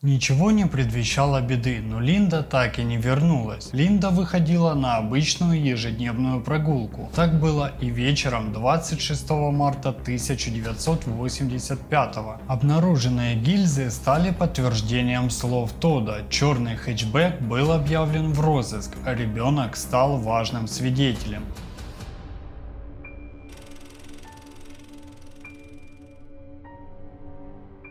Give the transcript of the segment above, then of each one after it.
Ничего не предвещало беды, но Линда так и не вернулась. Линда выходила на обычную ежедневную прогулку. Так было и вечером 26 марта 1985 года. Обнаруженные гильзы стали подтверждением слов Тодда. Черный хэтчбэк был объявлен в розыск, а ребенок стал важным свидетелем.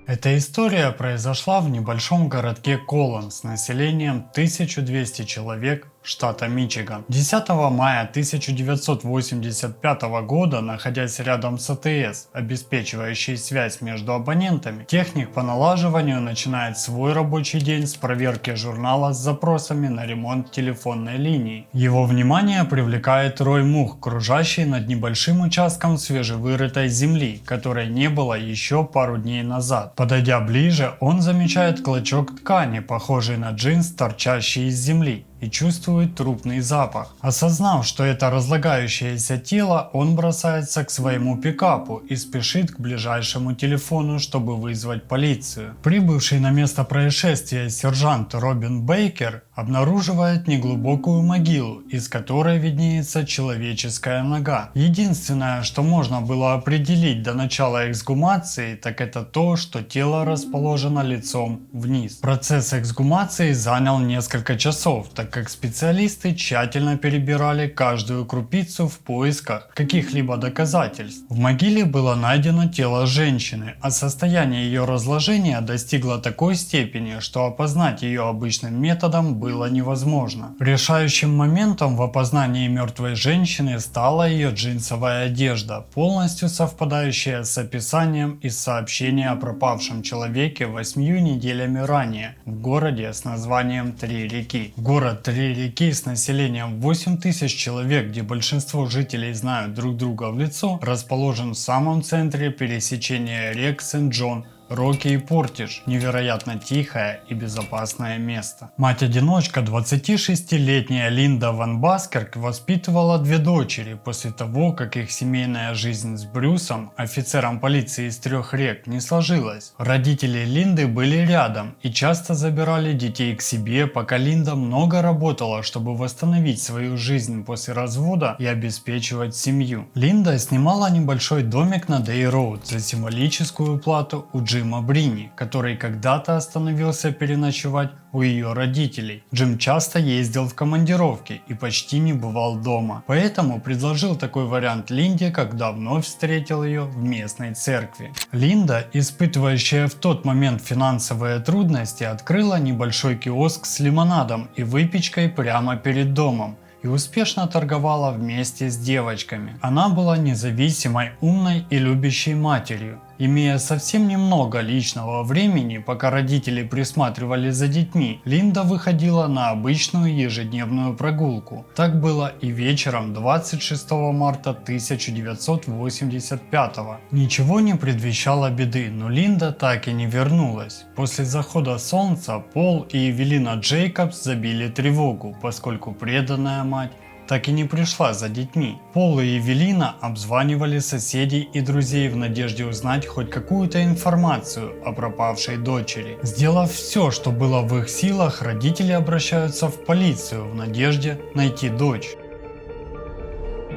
Эта история произошла в небольшом городке Колон с населением 1200 человек штата Мичиган. 10 мая 1985 года, находясь рядом с АТС, обеспечивающей связь между абонентами, техник по налаживанию начинает свой рабочий день с проверки журнала с запросами на ремонт телефонной линии. Его внимание привлекает рой мух, кружащий над небольшим участком свежевырытой земли, которой не было еще пару дней назад. Подойдя ближе, он замечает клочок ткани, похожий на джинс, торчащий из земли, и чувствует трупный запах. Осознав, что это разлагающееся тело, он бросается к своему пикапу и спешит к ближайшему телефону, чтобы вызвать полицию. Прибывший на место происшествия сержант Робин Бейкер обнаруживает неглубокую могилу, из которой виднеется человеческая нога. Единственное, что можно было определить до начала эксгумации, так это то, что тело расположено лицом вниз. Процесс эксгумации занял несколько часов, так как специалисты тщательно перебирали каждую крупицу в поисках каких-либо доказательств. В могиле было найдено тело женщины, а состояние ее разложения достигло такой степени, что опознать ее обычным методом было невозможно. Решающим моментом в опознании мертвой женщины стала ее джинсовая одежда, полностью совпадающая с описанием из сообщения о пропавшем человеке 8 неделями ранее в городе с названием Три реки. Город Три реки с населением 8000 человек, где большинство жителей знают друг друга в лицо, расположен в самом центре пересечения рек Сент-Джон, Рокки и Портидж. Невероятно тихое и безопасное место. Мать-одиночка, 26-летняя Линда Ван Баскерк, воспитывала две дочери после того, как их семейная жизнь с Брюсом, офицером полиции из Трех рек, не сложилась. Родители Линды были рядом и часто забирали детей к себе, пока Линда много работала, чтобы восстановить свою жизнь после развода и обеспечивать семью. Линда снимала небольшой домик на Дэй-Роуд за символическую плату у Джима Брини, который когда-то остановился переночевать у ее родителей. Джим часто ездил в командировки и почти не бывал дома, поэтому предложил такой вариант Линде, когда вновь встретил ее в местной церкви. Линда, испытывающая в тот момент финансовые трудности, открыла небольшой киоск с лимонадом и выпечкой прямо перед домом и успешно торговала вместе с девочками. Она была независимой, умной и любящей матерью. Имея совсем немного личного времени, пока родители присматривали за детьми, Линда выходила на обычную ежедневную прогулку. Так было и вечером 26 марта 1985 года. Ничего не предвещало беды, но Линда так и не вернулась. После захода солнца Пол и Эвелина Джейкобс забили тревогу, поскольку преданная мать так и не пришла за детьми. Пол и Эвелина обзванивали соседей и друзей в надежде узнать хоть какую-то информацию о пропавшей дочери. Сделав все, что было в их силах, родители обращаются в полицию в надежде найти дочь.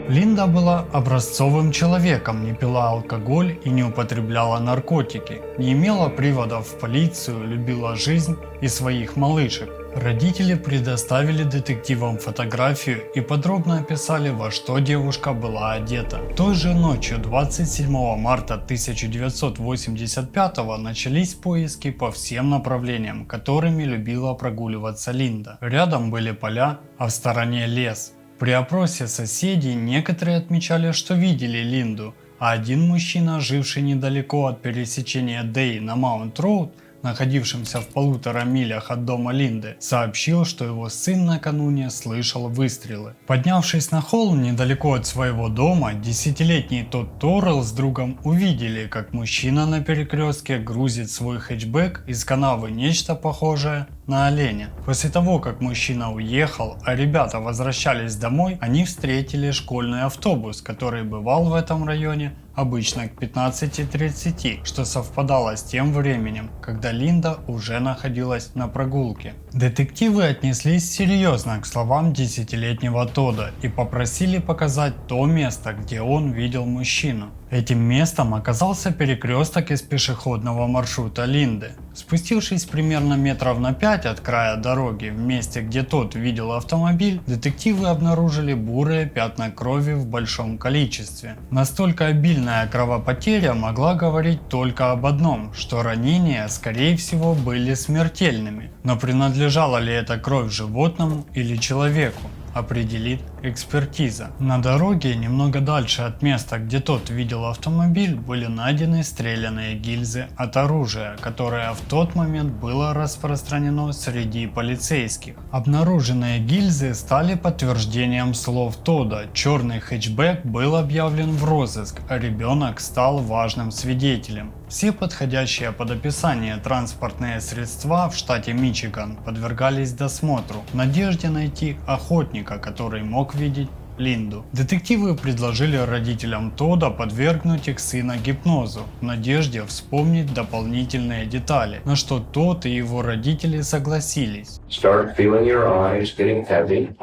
Линда была образцовым человеком, не пила алкоголь и не употребляла наркотики, не имела приводов в полицию, любила жизнь и своих малышек. Родители предоставили детективам фотографию и подробно описали, во что девушка была одета. Той же ночью 27 марта 1985 начались поиски по всем направлениям, которыми любила прогуливаться Линда. Рядом были поля, а в стороне лес. При опросе соседей некоторые отмечали, что видели Линду, а один мужчина, живший недалеко от пересечения Дэй на Маунт-Роуд, находившемся в 1,5 милях от дома Линды, сообщил, что его сын накануне слышал выстрелы. Поднявшись на холм недалеко от своего дома, 10-летний Тодд Торрелл с другом увидели, как мужчина на перекрестке грузит свой хэтчбэк из канавы нечто похожее на оленя. После того, как мужчина уехал, а ребята возвращались домой, они встретили школьный автобус, который бывал в этом районе обычно к 15:30, что совпадало с тем временем, когда Линда уже находилась на прогулке. Детективы отнеслись серьезно к словам 10-летнего Тодда и попросили показать то место, где он видел мужчину. Этим местом оказался перекресток из пешеходного маршрута Линды. Спустившись примерно метров на 5 от края дороги, в месте, где Тодд видел автомобиль, детективы обнаружили бурые пятна крови в большом количестве. Настолько обильная кровопотеря могла говорить только об одном, что ранения, скорее всего, были смертельными. Но принадлежала ли эта кровь животному или человеку, определит экспертиза. На дороге, немного дальше от места, где Тодд видел автомобиль, были найдены стрелянные гильзы от оружия, которое в тот момент было распространено среди полицейских. Обнаруженные гильзы стали подтверждением слов Тодда. Черный хэтчбэк был объявлен в розыск, а ребенок стал важным свидетелем. Все подходящие под описание транспортные средства в штате Мичиган подвергались досмотру в надежде найти охотника, который мог видеть Линду. Детективы предложили родителям Тодда подвергнуть их сына гипнозу в надежде вспомнить дополнительные детали, на что Тодд и его родители согласились. Start feeling your eyes getting heavy.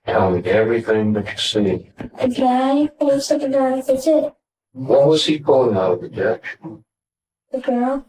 Tell me everything that you see. The guy pulls up a gun, that's it. What was he pulling out of the deck? The girl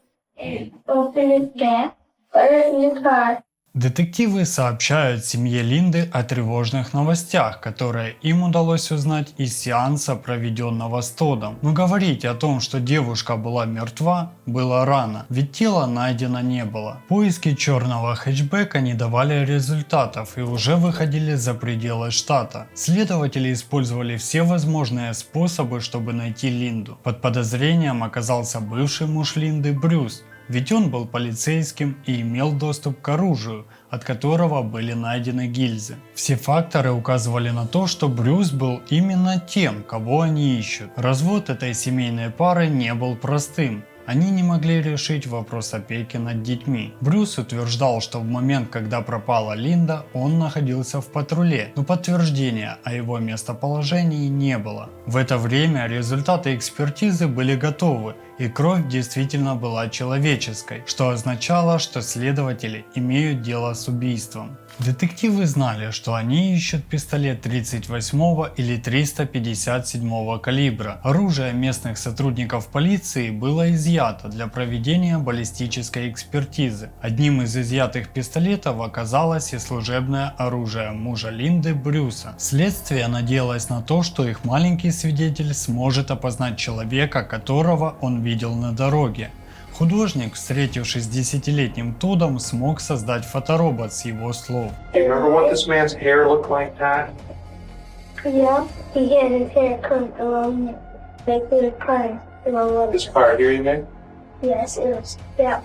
opened it back, put it in the car. Детективы сообщают семье Линды о тревожных новостях, которые им удалось узнать из сеанса, проведенного с Тоддом. Но говорить о том, что девушка была мертва, было рано, ведь тела найдено не было. Поиски черного хэтчбека не давали результатов и уже выходили за пределы штата. Следователи использовали все возможные способы, чтобы найти Линду. Под подозрением оказался бывший муж Линды Брюс, ведь он был полицейским и имел доступ к оружию, от которого были найдены гильзы. Все факторы указывали на то, что Брюс был именно тем, кого они ищут. Развод этой семейной пары не был простым. Они не могли решить вопрос опеки над детьми. Брюс утверждал, что в момент, когда пропала Линда, он находился в патруле, но подтверждения о его местоположении не было. В это время результаты экспертизы были готовы, и кровь действительно была человеческой, что означало, что следователи имеют дело с убийством. Детективы знали, что они ищут пистолет 38 или 357 калибра. Оружие местных сотрудников полиции было изъято для проведения баллистической экспертизы. Одним из изъятых пистолетов оказалось и служебное оружие мужа Линды Брюса. Следствие надеялось на то, что их маленький свидетель сможет опознать человека, которого он видел на дороге. Художник, встретившись с 10-летним Тоддом, смог создать фоторобот с его слов. Do you remember what this man's hair looked like, Pat? Yeah, he had his hair cut along they put a car along This car here you made? Yes, it was that.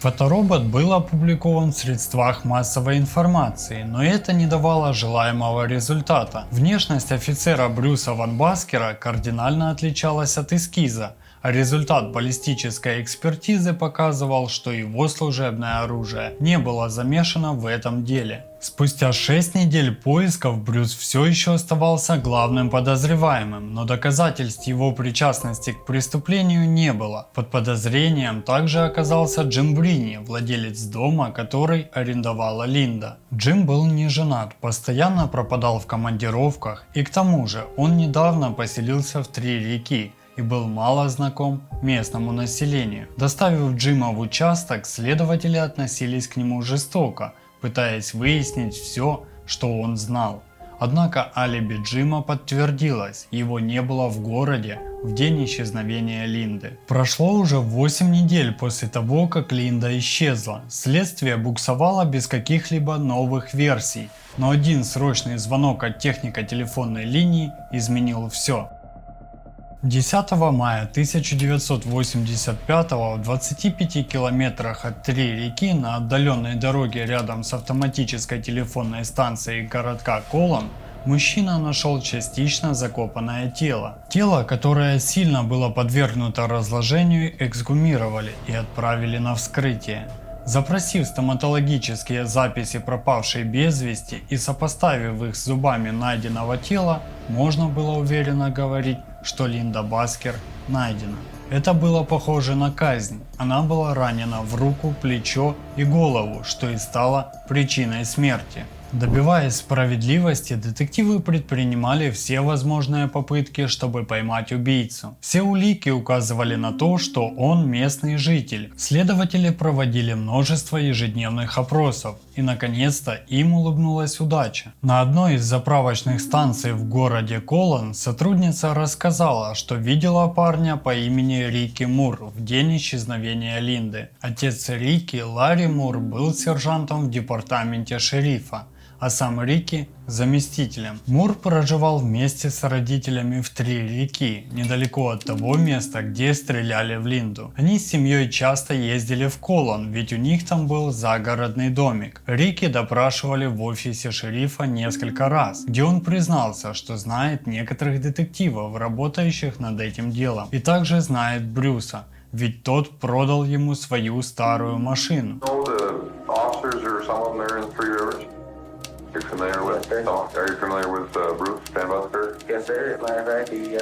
Фоторобот был опубликован в средствах массовой информации, но это не давало желаемого результата. Внешность офицера Брюса Ван Баскера кардинально отличалась от эскиза, а результат баллистической экспертизы показывал, что его служебное оружие не было замешано в этом деле. Спустя 6 недель поисков Брюс все еще оставался главным подозреваемым, но доказательств его причастности к преступлению не было. Под подозрением также оказался Джим Брини, владелец дома, который арендовала Линда. Джим был не женат, постоянно пропадал в командировках, и к тому же он недавно поселился в Три реки и был мало знаком местному населению. Доставив Джима в участок, следователи относились к нему жестоко, пытаясь выяснить все, что он знал. Однако алиби Джима подтвердилось, его не было в городе в день исчезновения Линды. Прошло уже 8 недель после того, как Линда исчезла. Следствие буксовало без каких-либо новых версий, но один срочный звонок от техника телефонной линии изменил все. 10 мая 1985 в 25 километрах от Три реки на отдаленной дороге рядом с автоматической телефонной станцией городка Колон мужчина нашел частично закопанное тело. Тело, которое сильно было подвергнуто разложению, эксгумировали и отправили на вскрытие. Запросив стоматологические записи пропавшей без вести и сопоставив их с зубами найденного тела, можно было уверенно говорить, что Линда Баскер найдена. Это было похоже на казнь. Она была ранена в руку, плечо и голову, что и стало причиной смерти. Добиваясь справедливости, детективы предпринимали все возможные попытки, чтобы поймать убийцу. Все улики указывали на то, что он местный житель. Следователи проводили множество ежедневных опросов, и наконец-то им улыбнулась удача. На одной из заправочных станций в городе Колон сотрудница рассказала, что видела парня по имени Рики Мур в день исчезновения Линды. Отец Рики, Ларри Мур, был сержантом в департаменте шерифа, а сам Рики – заместителем. Мур проживал вместе с родителями в Три реки, недалеко от того места, где стреляли в Линду. Они с семьей часто ездили в Колон, ведь у них там был загородный домик. Рики допрашивали в офисе шерифа несколько раз, где он признался, что знает некоторых детективов, работающих над этим делом, и также знает Брюса, ведь тот продал ему свою старую машину. You're familiar with? Yes, sir. Oh, are you familiar with Bruce Van Buster? Yes, sir. As a matter of fact, he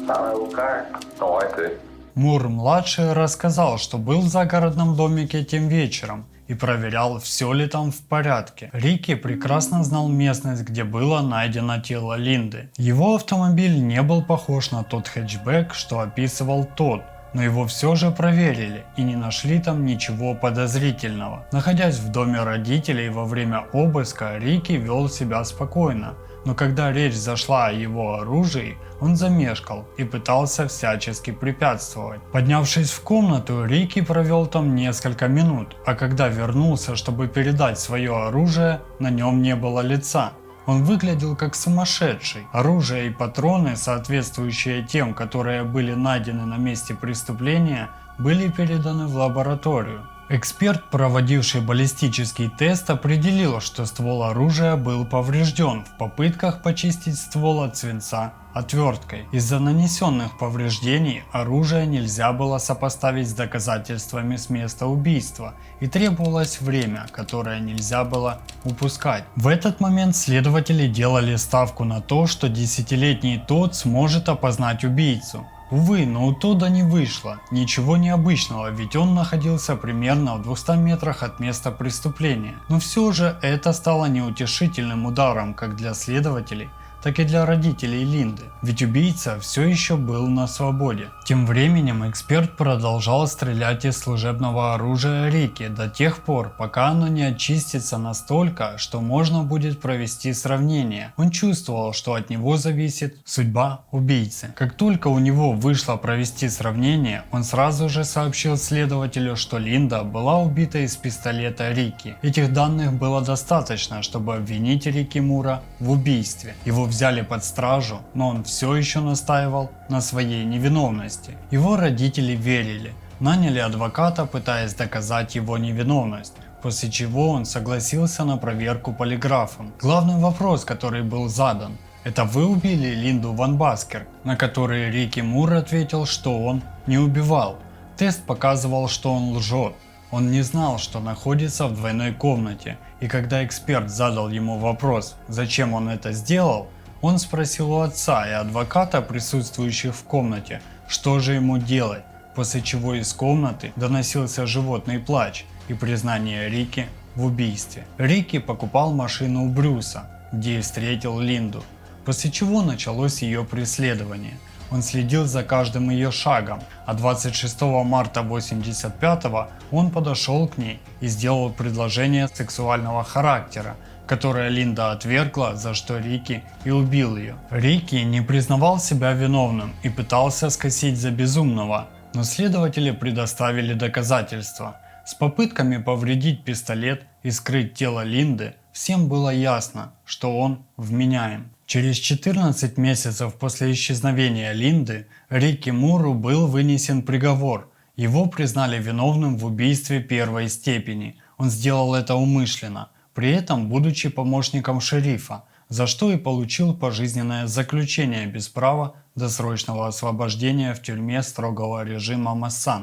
bought my old car. Oh, I see. Мур-младший рассказал, что был в загородном домике тем вечером и проверял, все ли там в порядке. Рики прекрасно знал местность, где было найдено тело Линды. Его автомобиль не был похож на тот хэтчбэк, что описывал тот, но его все же проверили и не нашли там ничего подозрительного. Находясь в доме родителей во время обыска, Рики вел себя спокойно, но когда речь зашла о его оружии, он замешкал и пытался всячески препятствовать. Поднявшись в комнату, Рики провел там несколько минут, а когда вернулся, чтобы передать свое оружие, на нем не было лица. Он выглядел как сумасшедший. Оружие и патроны, соответствующие тем, которые были найдены на месте преступления, были переданы в лабораторию. Эксперт, проводивший баллистический тест, определил, что ствол оружия был поврежден в попытках почистить ствол от свинца отверткой. Из-за нанесенных повреждений оружие нельзя было сопоставить с доказательствами с места убийства, и требовалось время, которое нельзя было упускать. В этот момент следователи делали ставку на то, что 10-летний Тодд сможет опознать убийцу. Увы, но у Тодда не вышло. Ничего необычного, ведь он находился примерно в 200 метрах от места преступления. Но все же это стало неутешительным ударом как для следователей, так и для родителей Линды, ведь убийца все еще был на свободе. Тем временем эксперт продолжал стрелять из служебного оружия Рики до тех пор, пока оно не очистится настолько, что можно будет провести сравнение. Он чувствовал, что от него зависит судьба убийцы. Как только у него вышло провести сравнение, он сразу же сообщил следователю, что Линда была убита из пистолета Рики. Этих данных было достаточно, чтобы обвинить Рики Мура в убийстве. Его взяли под стражу, но он все еще настаивал на своей невиновности. Его родители верили, наняли адвоката, пытаясь доказать его невиновность, после чего он согласился на проверку полиграфом. Главный вопрос, который был задан: это вы убили Линду Ван Баскер? На который Рики Мур ответил, что он не убивал. Тест показывал, что он лжет. Он не знал, что находится в двойной комнате, и когда эксперт задал ему вопрос, зачем он это сделал, он спросил у отца и адвоката, присутствующих в комнате, что же ему делать, после чего из комнаты доносился животный плач и признание Рики в убийстве. Рики покупал машину у Брюса, где и встретил Линду, после чего началось ее преследование. Он следил за каждым ее шагом, а 26 марта 1985 он подошел к ней и сделал предложение сексуального характера, которое Линда отвергла, за что Рики и убил ее. Рики не признавал себя виновным и пытался скосить за безумного, но следователи предоставили доказательства. С попытками повредить пистолет и скрыть тело Линды всем было ясно, что он вменяем. Через 14 месяцев после исчезновения Линды Рики Муру был вынесен приговор. Его признали виновным в убийстве первой степени. Он сделал это умышленно, при этом будучи помощником шерифа, за что и получил пожизненное заключение без права досрочного освобождения в тюрьме строгого режима Массан.